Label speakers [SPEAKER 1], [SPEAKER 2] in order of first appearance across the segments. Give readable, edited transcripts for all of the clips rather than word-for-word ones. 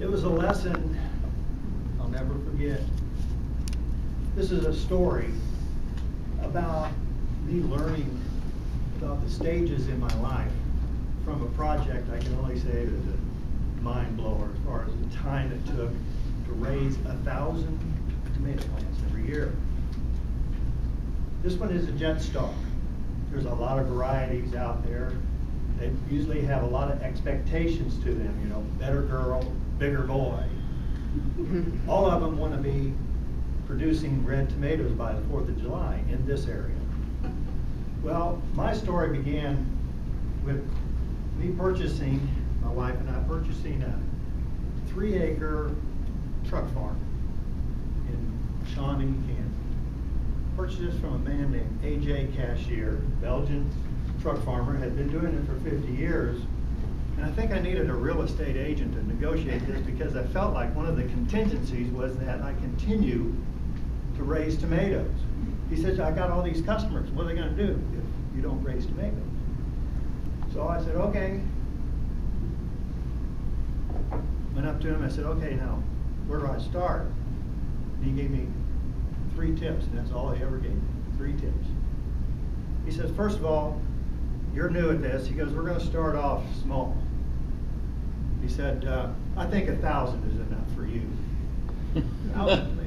[SPEAKER 1] It was a lesson I'll never forget. This is a story about me learning about the stages in my life from a project I can only say it was a mind blower as far as the time it took to raise 1,000 tomato plants every year. This one is a jet stalk. There's a lot of varieties out there. They usually have a lot of expectations to them, you know, better girl, bigger boy. All of them want to be producing red tomatoes by the 4th of July in this area. Well, my story began with me purchasing, my wife and I purchasing a 3-acre truck farm in Shawnee, Kansas. Purchased this from a man named A.J. Cashier, Belgian truck farmer, had been doing it for 50 years. And I think I needed a real estate agent to negotiate this because I felt like one of the contingencies was that I continue to raise tomatoes. He said, I got all these customers, what are they going to do if you don't raise tomatoes? So I said, okay. Went up to him, I said, okay, now, where do I start? And he gave me 3 tips, and that's all he ever gave me, 3 tips. He says, first of all, you're new at this. He goes, we're going to start off small. He said, I think 1,000 is enough for you. 1,000.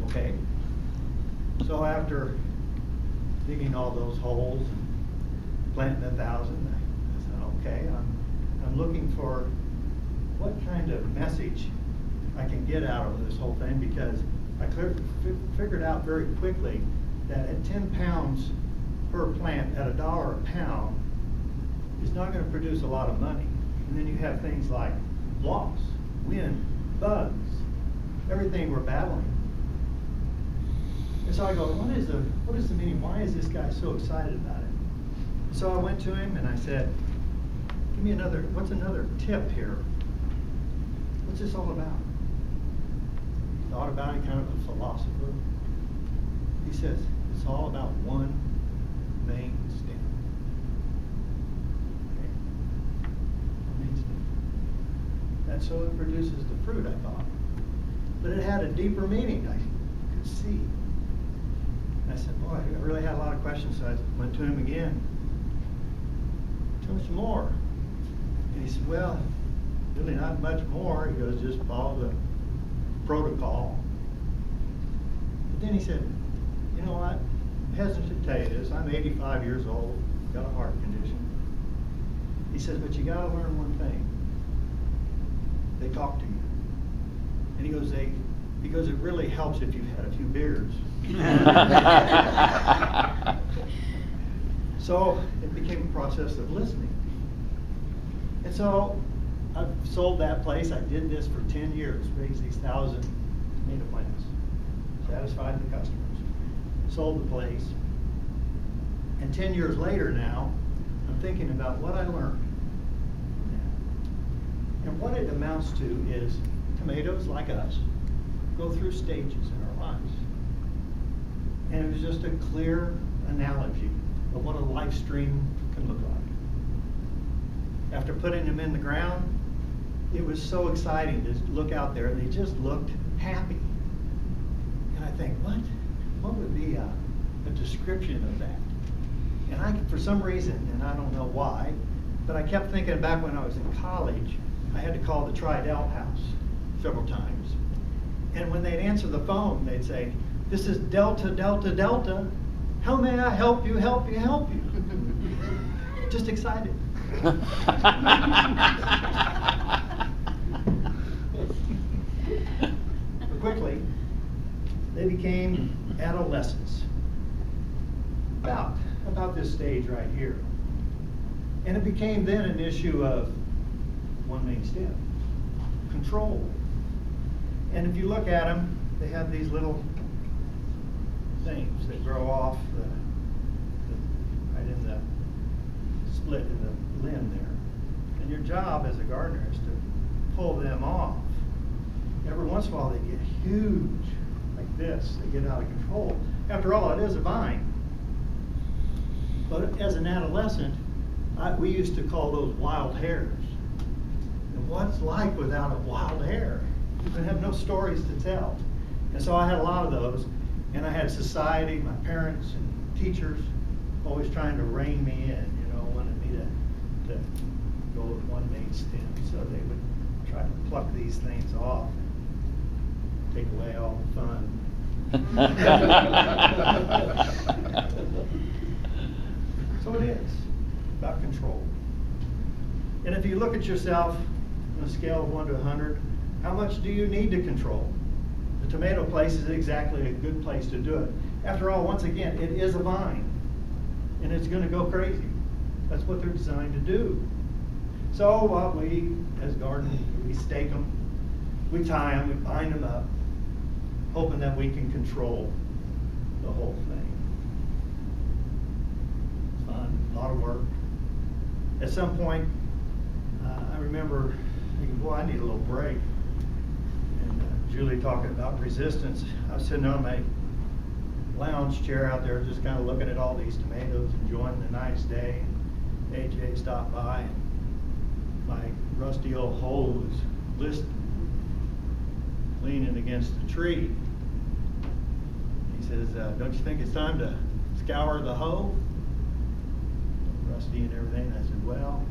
[SPEAKER 1] Okay. So after digging all those holes and planting 1,000, I said, okay, I'm looking for what kind of message I can get out of this whole thing, because I figured out very quickly that at 10 pounds per plant at $1 a pound is not going to produce a lot of money. And then you have things like loss, wind, bugs, everything we're battling. And so I go, what is the meaning? Why is this guy so excited about it? So I went to him and I said, give me what's another tip here? What's this all about? He thought about it, kind of a philosopher. He says, it's all about one main stem. Okay. Main stem. And so it produces the fruit, I thought. But it had a deeper meaning I could see. And I said, boy, I really had a lot of questions, so I went to him again. Tell me some more. And he said, well, really not much more. He goes, just follow the protocol. But then he said, you know what? I'm hesitant to tell you this. I'm 85 years old, got a heart condition. He says, but you got to learn one thing. They talk to you. And he goes, it really helps if you've had a few beers. So it became a process of listening. And so I've sold that place. I did this for 10 years, raised these 1,000 tomato plants, satisfied the customers, sold the place. And 10 years later now, I'm thinking about what I learned. And what it amounts to is tomatoes, like us, go through stages in our lives. And it was just a clear analogy of what a life stream can look like. After putting them in the ground, it was so exciting to look out there, and they just looked happy. And I think, what would be a description of that? And for some reason, and I don't know why, but I kept thinking back when I was in college, I had to call the Tridell house several times. And when they'd answer the phone, they'd say, this is Delta, Delta, Delta. How may I help you, help you, help you? Just excited. Quickly, they became adolescents. About this stage right here. And it became then an issue of one main step, control. And if you look at them, they have these little things that grow off right in the split in the limb there. And your job as a gardener is to pull them off. Every once in a while they get huge, like this. They get out of control. After all, it is a vine. But as an adolescent, we used to call those wild hairs. And what's life without a wild hair? You can have no stories to tell. And so I had a lot of those. And I had society, my parents and teachers always trying to rein me in, wanted me to go with one main stem. So they would try to pluck these things off and take away all the fun. So it is about control. And if you look at yourself on a scale of 1 to 100, how much do you need to control? The tomato place is exactly a good place to do it. After all, once again, it is a vine, and it's going to go crazy. That's what they're designed to do. So what we, as gardeners, we stake them, we tie them, we bind them up, hoping that we can control the whole thing. It's fun, a lot of work. At some point, I remember thinking, boy, I need a little break. And Julie talking about resistance. I was sitting on my lounge chair out there just kind of looking at all these tomatoes, enjoying the nice day. And AJ stopped by, and my rusty old hoe was leaning against the tree. He says, don't you think it's time to scour the hoe? Rusty and everything. I said, well,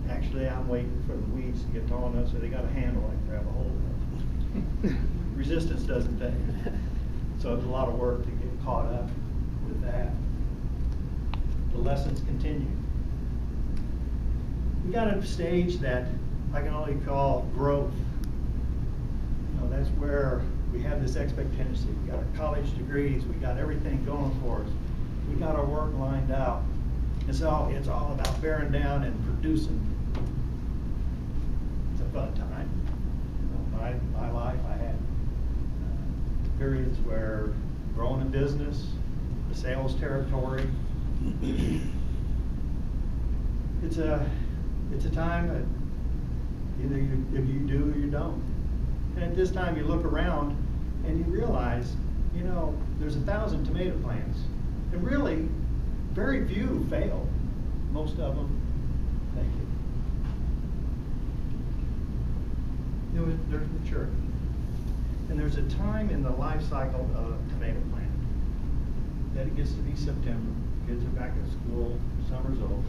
[SPEAKER 1] actually I'm waiting for the weeds to get tall enough so they got a handle I can grab a hold of. Resistance doesn't pay. So it's a lot of work to get caught up with that. The lessons continue. We got a stage that I can only call growth. That's where we have this expectancy. We got our college degrees, we got everything going for us. We got our work lined out. And so it's all about bearing down and producing. It's a fun time. My life, I had periods where growing a business, the sales territory. It's a time that either if you do or you don't. And at this time you look around and you realize, there's 1,000 tomato plants. And really, very few fail. Most of them make it. There's maturity. And there's a time in the life cycle of a tomato plant that it gets to be September. Kids are back at school, summer's over.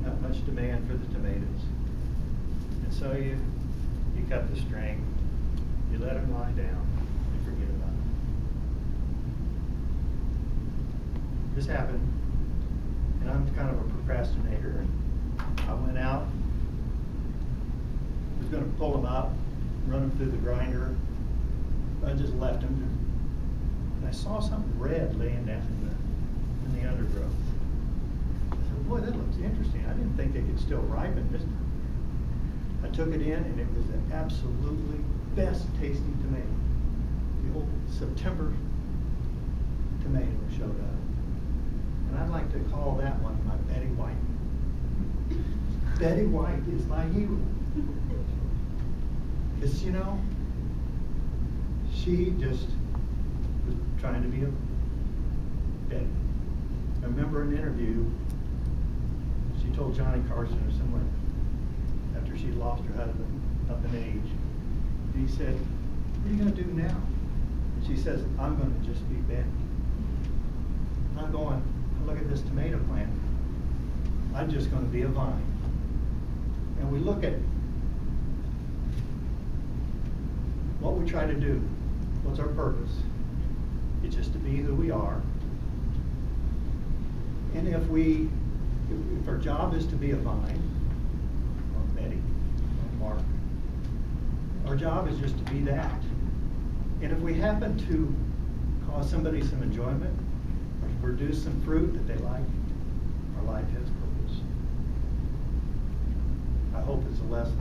[SPEAKER 1] Not much demand for the tomatoes. And so you cut the string, you let them lie down, and forget about it. This happened, and I'm kind of a procrastinator, and I went out, was going to pull them up, run them through the grinder. I just left them, and I saw something red laying down in the undergrowth. I said, boy, that looks interesting. I didn't think they could still ripen this. I took it in, and it was an absolutely best tasting tomato. The old September tomato showed up. And I'd like to call that one my Betty White. Betty White is my hero. Because, she just was trying to be a Betty. I remember an interview, she told Johnny Carson or someone, after she'd lost her husband up in age, and he said, what are you going to do now? And she says, I'm going to just be Betty. I'm going, look at this tomato plant. I'm just going to be a vine. And we look at what we try to do. What's our purpose? It's just to be who we are. And if our job is to be a vine, or Betty, or Mark, our job is just to be that. And if we happen to cause somebody some enjoyment, or to produce some fruit that they like, our life has purpose. I hope it's a lesson